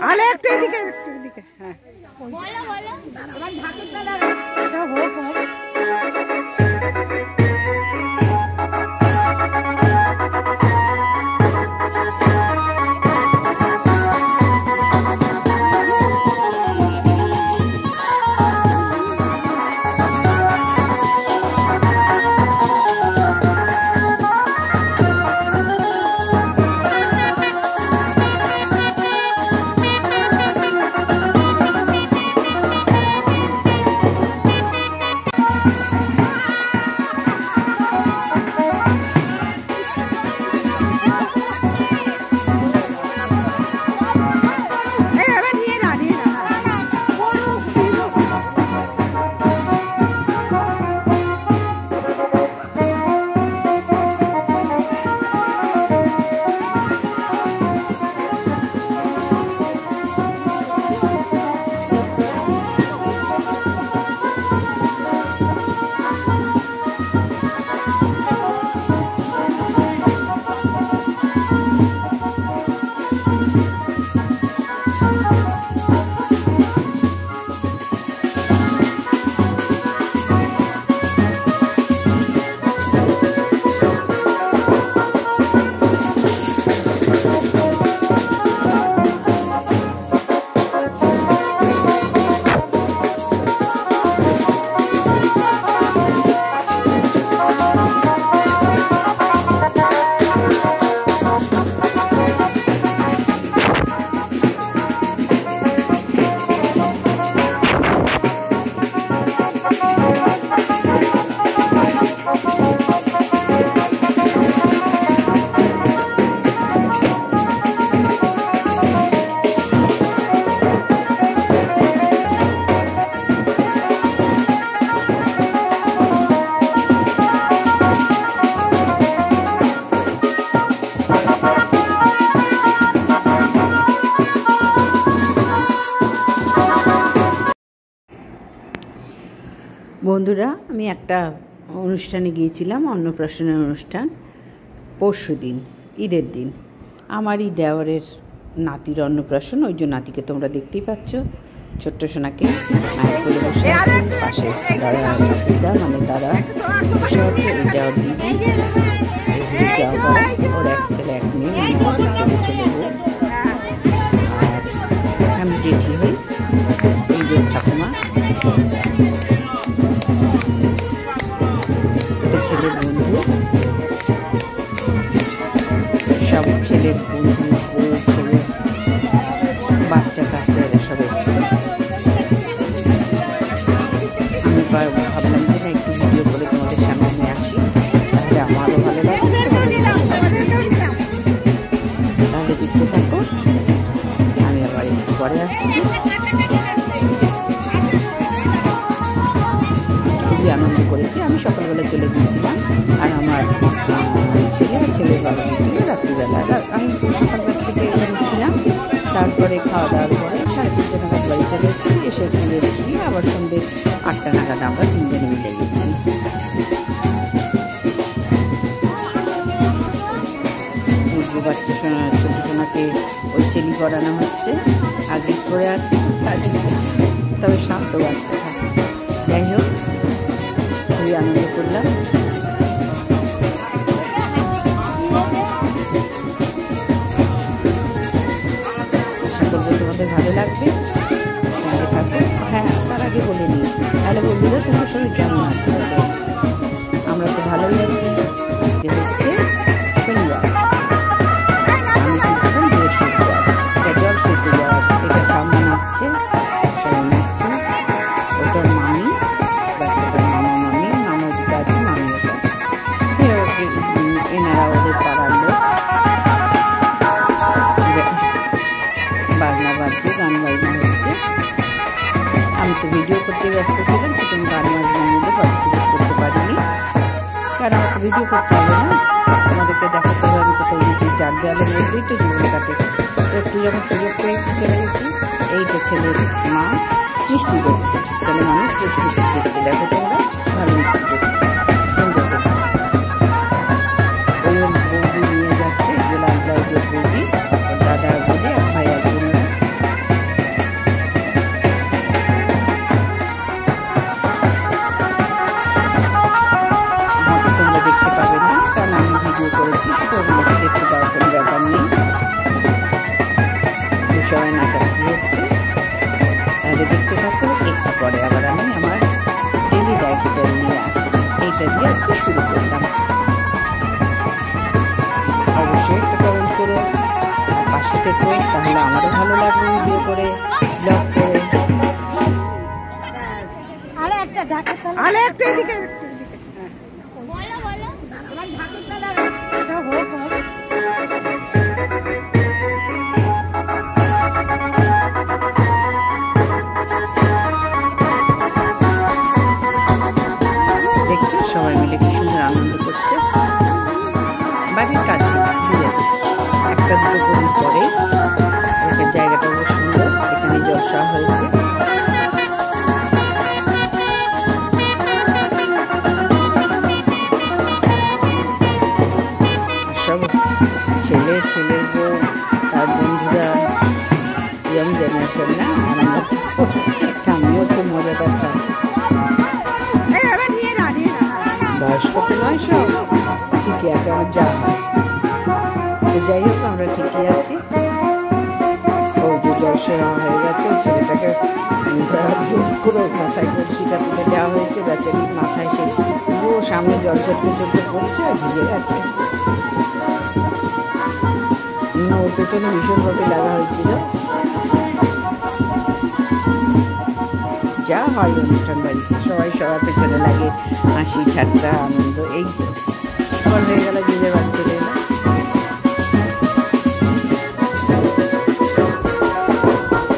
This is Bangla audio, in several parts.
আলে একটু এদিকে হ্যাঁ এটা হোক বন্ধুরা, আমি একটা অনুষ্ঠানে গিয়েছিলাম, অন্নপ্রাশনের অনুষ্ঠান, পরশু দিন, ঈদের দিন। আমারই দেওরের নাতির অন্নপ্রাশন। ওই যে নাতিকে তোমরা দেখতেই পাচ্ছ, ছোট্ট সোনাকে মায়ের কোলে বসে পাশে দাদা মানে দাদা বসে আছে। এই দেওয়ার দিদি, ওর এক ছেলে এক মেয়ে, ছেলে ছেলে বউ। আর আমি জেঠি হই, এই যে ঠাকুমা, ছেলের বন্ধু, সব ছেলের বন্ধু, বউ, ছেলে, বাচ্চা কাচ্চা এরা সব এসছে। আমি ভাবলাম যে না, একটু ভিডিও করে তোমাদের সামনে নিয়ে আসি, তাহলে আমারও ভালো লাগবে, তাহলে দেখতে থাকো। আমি আবার একটু পরে আসছি। খুবই আনন্দ করেছি। আমি সকালবেলা চলে গিয়েছিলাম, আর আমার ছেলের বাবা গিয়েছিল রাত্রিবেলা। আমি সকালবেলা থেকে এখানে ছিলাম। তারপরে খাওয়া দাওয়ার পরে 3:30 নাগাদ বাড়ি চলে এসেছি। এসে ফিরে এসেছি আবার সন্ধ্যে 8টা নাগাদ আমরা 3 জনে মিলে গেছি। মুরগি বাচ্চা ছোট সোনাকে ওই চেলি করানো হচ্ছে, আগে করে আছে, তবে শান্ত বাচ্চা। যাই হোক, খুবই আনন্দ করলাম। আশা করবো তোমাদের ভালো লাগবে, সঙ্গে থাকো। হ্যাঁ, তার আগে বলে নিই, তাহলে বন্ধুরা তোমার সঙ্গে কেমন আছে? আমরা তো ভালোই আছি। আজকে হচ্ছে শনিবার, আমি শুনছিলাম বৃহস্পতিবার। এটা জল সইতে যাওয়ার, এটা ঠাম্মা নাচছে, নাচছে, ওটার মামি, বাচ্চাটার মামা মামি, মামা দিকে আছে, মামি ওটা, এনারা ওদের পাড়ার লোক। বাজনা বাজছে, গান বাজনা হচ্ছে। আমি তো ভিডিও করতে ব্যস্ত ছিলাম, সেখানে গান বাজনার মধ্যে পার্টিসিপেট করতে পারিনি, কারণ আমাকে ভিডিও করতে হবে না, তোমাদেরকে দেখাতে হবে আমি কোথায় গেছি। 4 দেওয়ালের মধ্যেই তো জীবন কাটে। তো একটু যখন সুযোগ পেয়েছি চলে গেছি। এইটা ছেলের মা মিষ্টি দেখছে, ছেলে মানুষ বেশ মিষ্টি দেখতে, দেখো তোমরা, ভালো মিষ্টি দেখতে, সুন্দর দেখতে। ওই বৌদি নিয়ে যাচ্ছে, যে লাল ব্লাউজের বৌদি, দাদা বৌদি, এক ভাই এক বোনেরা থেকো, তাহলে আমারও ভালো লাগবে ভিডিও করে, ব্লগ করে। আরে একটা এদিকে দেখছো সবাই মিলে কি সুন্দর আনন্দ করছে। বাড়ির কাছে একটা দুটো গলির পরে এখানে জায়গাটা খুব সুন্দর, এখানে জলসা হয়েছে। সব ছেলের বউ, তার বন্ধুরা, ইয়ং জেনারেশন না, আমিও খুব মজা করতাম। বয়স্ক তো নয়, সব ঠিকই আছে, আমার যা তো যাই হোক আমরা ঠিকই আছি। ওই যে জলসা হয়ে গেছে, ছেলেটাকে জোর করে মাথায় কলসিটা তুলে দেওয়া হয়েছে, বেচারির মাথায় সেই পুরো সামনে জল চলতে পড়ছে আর ভিজে গেছে। ওর পেছনে ভীষণভাবে লাগা হয়েছিল। যা হয় অনুষ্ঠান বাড়িতে সবাই সবার পেছনে লাগে, হাসি ঠাট্টা আনন্দ, এই তো সবার হয়ে গেল নিজের বাচ্চাদের।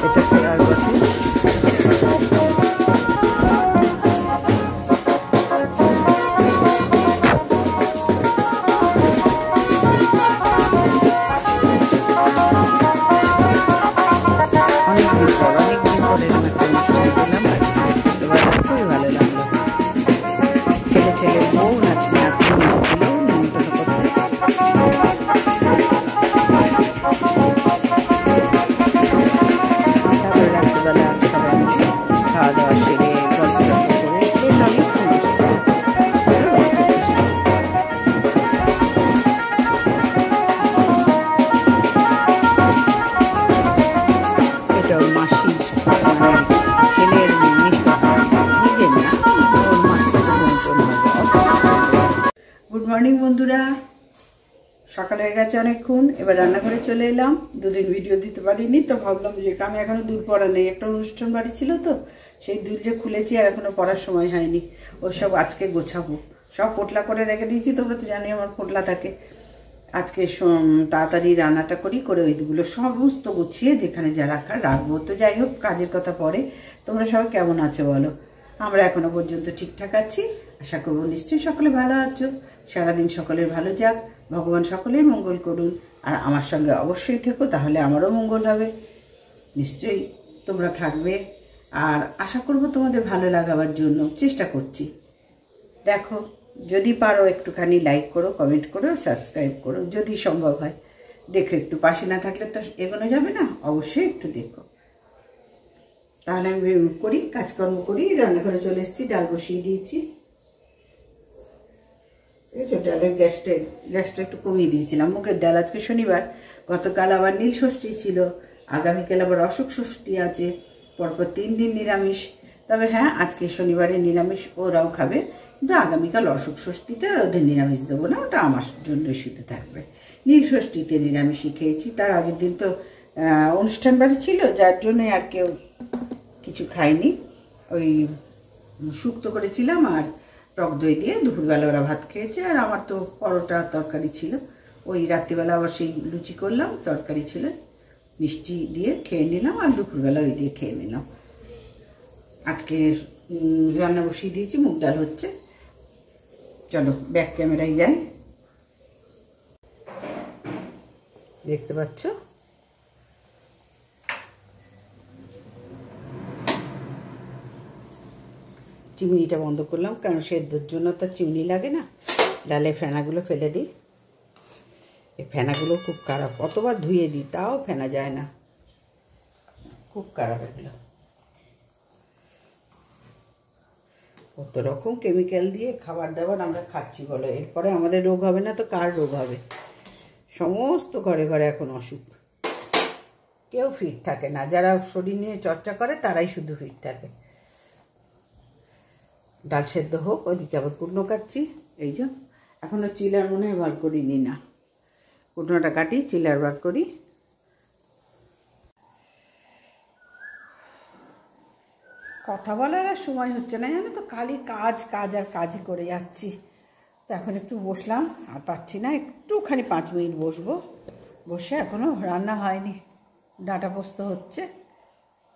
এটা ফেরার পথে অনেকদিন পরে এরকম একটা অনুষ্ঠান দিলাম, এবার খুবই ভালো লাগলো। ছেলে বউ নাতি এসেছিল নিমন্ত্রণ করতে। তারপরে রাত্রিবেলা সবাই মিলে খাওয়া দাওয়া সেরে গল্প করে বেশ অনেকক্ষণ বসেছি। এটা ওর মাসির মানে ছেলের নিজের না, ওর মাসির নিমন্ত্রণ হবে। গুড মর্নিং বন্ধুরা, সকাল হয়ে গেছে অনেকক্ষণ, এবার রান্নাঘরে চলে এলাম। দুদিন ভিডিও দিতে পারিনি, তো ভাবলাম যে আমি এখনো দুল পড়া নেই, একটা অনুষ্ঠান বাড়ি ছিল তো সেই দুল যে খুলেছি আর এখনো পড়ার সময় হয়নি, ওসব আজকে গোছাবো। সব পোটলা করে রেখে দিয়েছি, তোমরা তো জানি আমার পোটলা থাকে। আজকে তাড়াতাড়ি রান্নাটা করে ওইগুলো সমস্ত গুছিয়ে যেখানে যা রাখার রাখবো। তো যাই হোক, কাজের কথা পরে। তোমরা সবাই কেমন আছো বলো? আমরা এখনো পর্যন্ত ঠিকঠাক আছি, আশা করবো নিশ্চয়ই সকলে ভালো আছো। সারাদিন সকলের ভালো যাক, ভগবান সকলের মঙ্গল করুন, আর আমার সঙ্গে অবশ্যই থেকো, তাহলে আমারও মঙ্গল হবে। নিশ্চয়ই তোমরা থাকবে, আর আশা করবো তোমাদের ভালো লাগাবার জন্য চেষ্টা করছি। দেখো, যদি পারো একটুখানি লাইক করো, কমেন্ট করো, সাবস্ক্রাইব করো, যদি সম্ভব হয়। দেখো, একটু পাশে না থাকলে তো এগোনো যাবে না, অবশ্যই একটু দেখো। তাহলে আমি করি, কাজকর্ম করি। রান্নাঘরে চলে এসেছি, ডাল বসিয়ে দিয়েছি। এই যে ডালের গ্যাসটা একটু কমিয়ে দিয়েছিলাম। মুগের ডাল, আজকে শনিবার, গতকাল আবার নীল ষষ্ঠী ছিল, আগামীকাল আবার অশোক ষষ্ঠী আছে, পরপর 3 দিন নিরামিষ। তবে হ্যাঁ, আজকে শনিবারে নিরামিষ ওরাও খাবে, কিন্তু আগামীকাল অশোক ষষ্ঠীতে আর ওদের নিরামিষ দেবো না, ওটা আমার জন্যই শুধু থাকবে। নীল ষষ্ঠীতে নিরামিষই খেয়েছি, তার আগের দিন তো অনুষ্ঠান বাড়ি ছিল, যার জন্যে আর কেউ কিছু খায়নি। ওই শুক্তো করেছিলাম আর টক দই দিয়ে দুপুরবেলা ওরা ভাত খেয়েছে, আর আমার তো পরোটা তরকারি ছিল। ওই রাত্রিবেলা আবার সেই লুচি করলাম, তরকারি ছিল, মিষ্টি দিয়ে খেয়ে নিলাম, আর দুপুরবেলা ওই দিয়ে খেয়ে নিলাম। আজকে রান্না বসিয়ে দিয়েছি, মুগ ডাল হচ্ছে। চলো ব্যাক ক্যামেরায় যাই। দেখতে পাচ্ছ চিমনিটা বন্ধ করলাম, কারণ সেদ্ধর জন্য তো চিমনি লাগে না। ডালে ফেনাগুলো ফেলে দিই, এই ফেনাগুলো খুব খারাপ, কতবার ধুয়ে দিই তাও ফেনা যায় না, খুব খারাপ এগুলো। কত রকম কেমিক্যাল দিয়ে খাবার দাবার আমরা খাচ্ছি বলো, এরপরে আমাদের রোগ হবে না তো কার রোগ হবে? সমস্ত ঘরে ঘরে এখন অসুখ, কেউ ফিট থাকে না। যারা শরীর নিয়ে চর্চা করে তারাই শুধু ফিট থাকে। ডাল সেদ্ধ হোক, ওইদিকে আবার কুটনো কাটছি। এই যে এখনও চিলার মনে হয় বার করিনি, না কুটনোটা কাটি, চিলার বার করি, কথা বলার আর সময় হচ্ছে না, জানো তো, খালি কাজ কাজ আর কাজই করে যাচ্ছি। তো এখন একটু বসলাম, আর পারছি না, একটুখানি 5 মিনিট বসবো। বসে এখনও রান্না হয়নি, ডাঁটা পোস্ত হচ্ছে,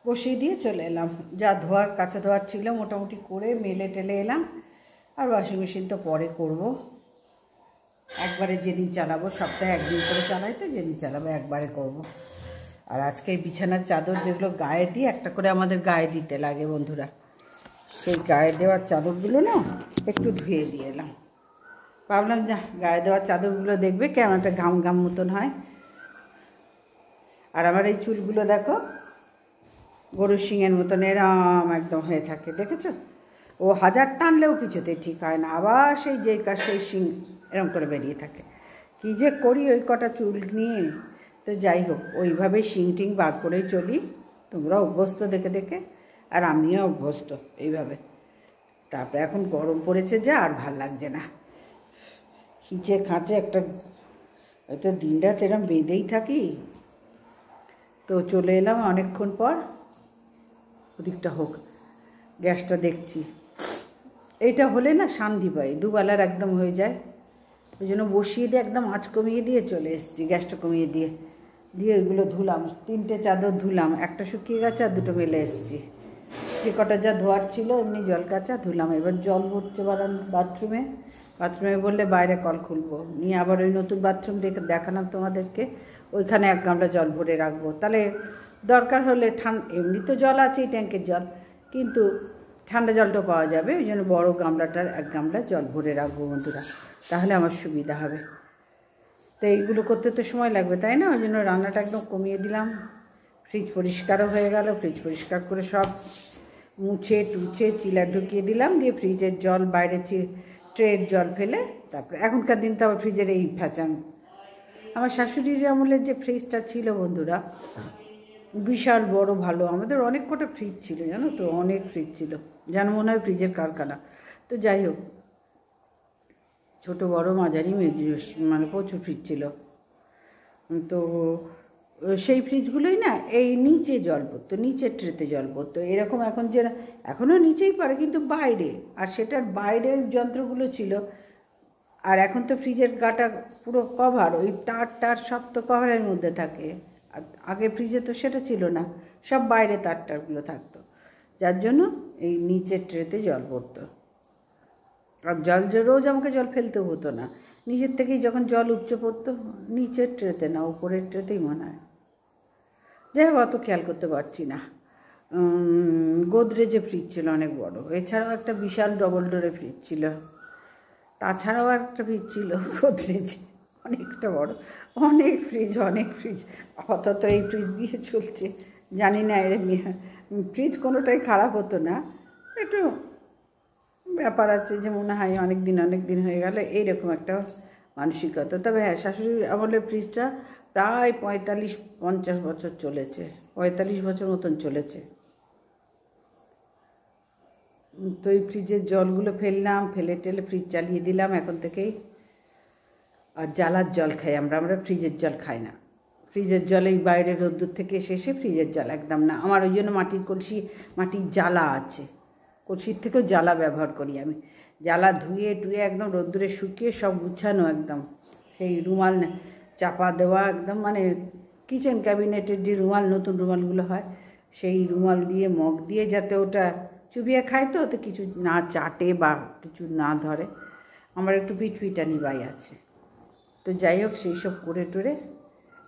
বসিয়ে দিয়ে চলে এলাম। যা ধোয়ার কাঁচা ধোয়ার ছিল মোটামুটি করে মেলে টেলে এলাম। আর ওয়াশিং মেশিন তো পরে করব, একবারে যেদিন চালাবো, সপ্তাহে একদিন করে চালাই, তো যেদিন চালাবো একবারে করব। আর আজকে এই বিছানার চাদর যেগুলো গায়ে দিয়ে, একটা করে আমাদের গায়ে দিতে লাগে বন্ধুরা, সেই গায়ে দেওয়ার চাদরগুলো না একটু ধুয়ে দিয়ে এলাম। ভাবলাম যা গায়ে দেওয়ার চাদরগুলো দেখবে কেমন একটা ঘাম ঘাম মতন হয়। আর আমার এই চুলগুলো দেখো গরু শিঙের মতন এরম একদম হয়ে থাকে, দেখেছো? ও হাজার টানলেও কিছুতেই ঠিক হয় না, আবার সেই যেই কাজ সেই শিং এরম করে বেরিয়ে থাকে। কী যে করি ওই কটা চুল নিয়ে। তো যাই হোক, ওইভাবেই শিং টিং বার করেই চলি। তোমরা অভ্যস্ত দেখে দেখে, আর আমিও অভ্যস্ত এইভাবে। তারপরে এখন গরম পড়েছে যা, আর ভাল লাগছে না, খিচে খাঁচে একটা, হয়তো দিন রাত এরম বেঁধেই থাকি। তো চলে এলাম অনেকক্ষণ পর, ওদিকটা হোক, গ্যাসটা দেখছি। এইটা হলে না শান্তি পাই, দুবেলার একদম হয়ে যায়। ওই জন্য বসিয়ে দিয়ে একদম আঁচ কমিয়ে দিয়ে চলে এসেছি, গ্যাসটা কমিয়ে দিয়ে দিয়ে ওইগুলো ধুলাম। 3টে চাদর ধুলাম, একটা শুকিয়ে গেছে আর 2টো মেলে এসেছি। যে কটা যা ধোয়ার ছিল এমনি জল কাচা ধুলাম। এবার জল ভরছে বাথরুমে বললে বাইরে কল খুলবো, নিয়ে আবার ওই নতুন বাথরুম দেখালাম তোমাদেরকে, ওইখানে 1 গামলা জল ভরে রাখবো। তাহলে দরকার হলে এমনি তো জল আছেই ট্যাঙ্কের জল, কিন্তু ঠান্ডা জলটাও পাওয়া যাবে। ওই জন্য বড়ো গামলাটার 1 গামলা জল ভরে রাখবো বন্ধুরা, তাহলে আমার সুবিধা হবে। তো এইগুলো করতে তো সময় লাগবে, তাই না? ওই জন্য রান্নাটা একদম কমিয়ে দিলাম। ফ্রিজ পরিষ্কারও হয়ে গেল, ফ্রিজ পরিষ্কার করে সব মুছে টুছে চিলা ঢুকিয়ে দিলাম, দিয়ে ফ্রিজের জল বাইরে ট্রের জল ফেলে, তারপরে এখনকার দিন তো আবার ফ্রিজের এই ফ্যাচাং। আমার শাশুড়ির আমলের যে ফ্রিজটা ছিল বন্ধুরা, বিশাল বড় ভালো, আমাদের অনেক কটা ফ্রিজ ছিল, জানো তো, অনেক ফ্রিজ ছিল, যেন মনে হয় ফ্রিজের কারখানা। তো যাই হোক, ছোটো বড়ো মাঝারি মানে প্রচুর ফ্রিজ ছিল। তো সেই ফ্রিজগুলোই না এই নিচে জল পড়তো, নিচের ট্রেতে জল পড়তো এরকম। এখন যে এখনও নিচেই পড়ে, কিন্তু বাইরে, আর সেটার বাইরের যন্ত্রগুলো ছিল। আর এখন তো ফ্রিজের গাটা পুরো কভার, ওই তার সব তো কভারের মধ্যে থাকে। আর আগে ফ্রিজে তো সেটা ছিল না, সব বাইরে তারগুলো থাকতো, যার জন্য এই নিচের ট্রেতে জল পড়তো। আর রোজ আমাকে জল ফেলতেও হতো না, নিচের থেকেই যখন জল উপচে পড়তো, নিচের ট্রেতে না উপরের ট্রেতেই মনে হয়। যাই হোক, অত খেয়াল করতে পারছি না। গোদরেজে ফ্রিজ ছিল অনেক বড়, এছাড়াও একটা বিশাল ডবল ডোরে ফ্রিজ ছিল, তাছাড়াও একটা ফ্রিজ ছিল গোদরেজ অনেকটা বড়। অনেক ফ্রিজ আপাতত এই ফ্রিজ দিয়ে চলছে। জানি না এর ফ্রিজ কোনোটাই খারাপ হতো না, একটু ব্যাপার আছে যে মনে হয় অনেক দিন হয়ে গেল, এইরকম একটা মানসিকতা। তবে হ্যাঁ, শাশুড়ির আমলের ফ্রিজটা প্রায় 45-50 বছর চলেছে, 45 বছর মতন চলেছে। তো এই ফ্রিজের জলগুলো ফেললাম, ফেলে টেলে ফ্রিজ চালিয়ে দিলাম এখন থেকেই। আর জ্বালার জল খাই আমরা ফ্রিজের জল খাই না। ফ্রিজের জল এই বাইরের রোদ্দুর থেকে এসে ফ্রিজের জল একদম না। আমার ওই জন্য মাটির কলসি, মাটির জ্বালা আছে, কলসির থেকেও জ্বালা ব্যবহার করি আমি। জ্বালা ধুয়ে টুয়ে একদম রোদ্দুরে শুকিয়ে সব গুছানো একদম, সেই রুমাল চাপা দেওয়া একদম, মানে কিচেন ক্যাবিনেটের যে রুমাল, নতুন রুমালগুলো হয়, সেই রুমাল দিয়ে মগ দিয়ে, যাতে ওটা চুবিয়ে খায়, তো ওতে কিছু না চাটে বা কিছু না ধরে। আমার একটু পিটপিটানি বাই আছে। তো যাই হোক, সেই সব করে টরে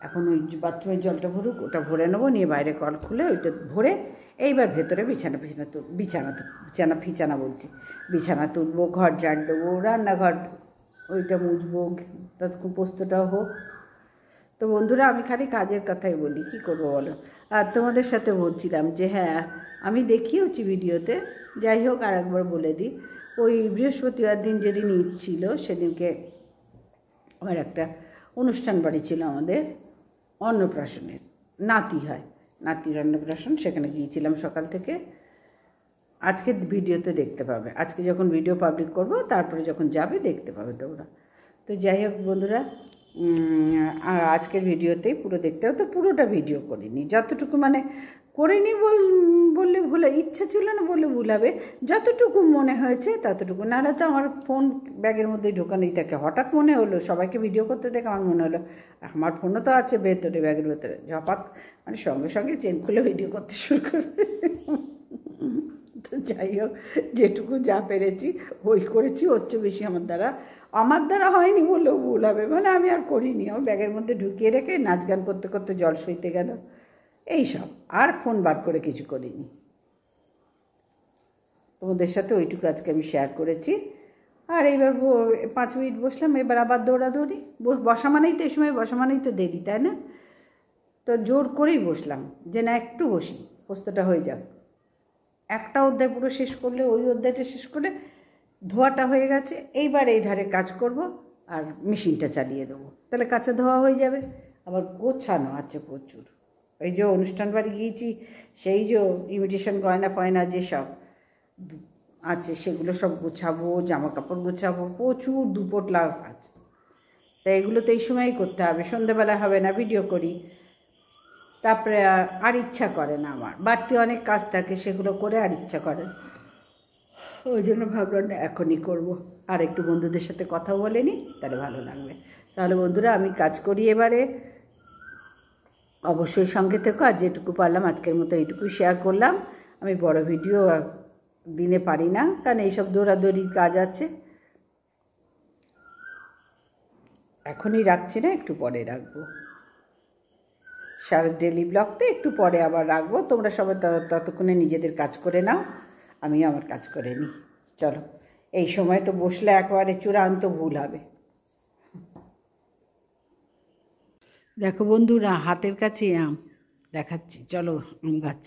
এখন ওই বাথরুমের জলটা ভরুক, ওটা ভরে নেবো, নিয়ে বাইরে কল খুলে ওইটা ভরে এইবার ভেতরে বিছানা তুলবো, ঘর ঝাড় দেবো, রান্নাঘর ওইটা মুছবো, ততক্ষণ পোস্তটাও হোক। তো বন্ধুরা, আমি খালি কাজের কথাই বলি, কি করবো বলো। আর তোমাদের সাথে বলছিলাম যে হ্যাঁ, আমি দেখিয়েওছি ভিডিওতে। যাই হোক, আর একবার বলে দিই, ওই বৃহস্পতিবার দিন যেদিন ঈদ ছিল, সেদিনকে আমার একটা অনুষ্ঠান বাড়ি ছিল, আমাদের অন্নপ্রাশনের, নাতি হয়, নাতির অন্নপ্রাশন, সেখানে গিয়েছিলাম সকাল থেকে। আজকে ভিডিওতে দেখতে পাবে, আজকে যখন ভিডিও পাবলিক করব, তারপরে যখন যাবে দেখতে পাবে তোমরা। তো যাই হোক বন্ধুরা, আর আজকের ভিডিওতেই পুরো দেখতে হবে, তো পুরোটা ভিডিও করিনি, যতটুকু মানে করিনি বললে ভুলে, ইচ্ছা ছিল না বললে ভুল হবে, যতটুকু মনে হয়েছে ততটুকু। নাহলে তো আমার ফোন ব্যাগের মধ্যেই ঢোকানোই থাকে। হঠাৎ মনে হলো সবাইকে ভিডিও করতে দেখে আমার মনে হলো আমার ফোনও তো আছে ভেতরে, ব্যাগের ভেতরে, ঝপাত মানে সঙ্গে সঙ্গে চেন খুলে ভিডিও করতে শুরু করে। তো যাই হোক, যেটুকু যা পেরেছি ওই করেছি, হচ্ছে বেশি আমার দ্বারা হয়নি বললেও ভুল হবে, মানে আমি আর করিনি। আমার ব্যাগের মধ্যে ঢুকিয়ে রেখে নাচ গান করতে করতে জল সইতে গেল, এইসব। আর ফোন বার করে কিছু করিনি। তোমাদের সাথে ওইটুকু আজকে আমি শেয়ার করেছি। আর এইবার 5 মিনিট বসলাম, এবার আবার দৌড়াদৌড়ি। বসা মানেই তো এই সময় বসা মানেই তো দেরি, তাই না? তো জোর করেই বসলাম যে না একটু বসি, পোস্তটা হয়ে যাক। একটা অধ্যায় পুরো শেষ করলে, ওই অধ্যায়টা শেষ করলে ধোয়াটা হয়ে গেছে। এইবার এই ধারে কাজ করব আর মেশিনটা চালিয়ে দেবো, তাহলে কাঁচা ধোয়া হয়ে যাবে। আবার গোছানো আছে প্রচুর। এই যে অনুষ্ঠান বাড়ি গিয়েছি, সেই যে ইমিটেশন গয়না ফয়না যেসব আছে সেগুলো সব গোছাবো, জামা কাপড় গোছাবো, প্রচুর দুপোটলা কাজ। তাই এগুলো তো এই সময়ই করতে হবে, সন্ধ্যেবেলা হবে না, ভিডিও করি। তারপরে আর ইচ্ছা করে না, আমার বাড়তি অনেক কাজ থাকে, সেগুলো করে আর ইচ্ছা করে। ওই জন্য ভাবলাম না এখনই করবো, আর একটু বন্ধুদের সাথে কথা বলে নিই, তাহলে ভালো লাগবে। তাহলে বন্ধুরা আমি কাজ করি এবারে, অবশ্যই সঙ্গে থেকো। আর যেটুকু পারলাম আজকের মতো এইটুকুই শেয়ার করলাম। আমি বড় ভিডিও দিনে পারি না, কারণ এইসব দৌড়াদৌড়ির কাজ আছে। এখনই রাখছি না, একটু পরে রাখবো। সারা ডেলি ব্লগতে একটু পরে আবার রাখবো। তোমরা সবাই ততক্ষণে নিজেদের কাজ করে নাও, আমি আমার কাজ করে নিই। চলো, এই সময় তো বসলে একেবারে চূড়ান্ত ভুল হবে। দেখো বন্ধুরা, হাতের কাছে আম দেখাচ্ছি, চলো আম গাছ।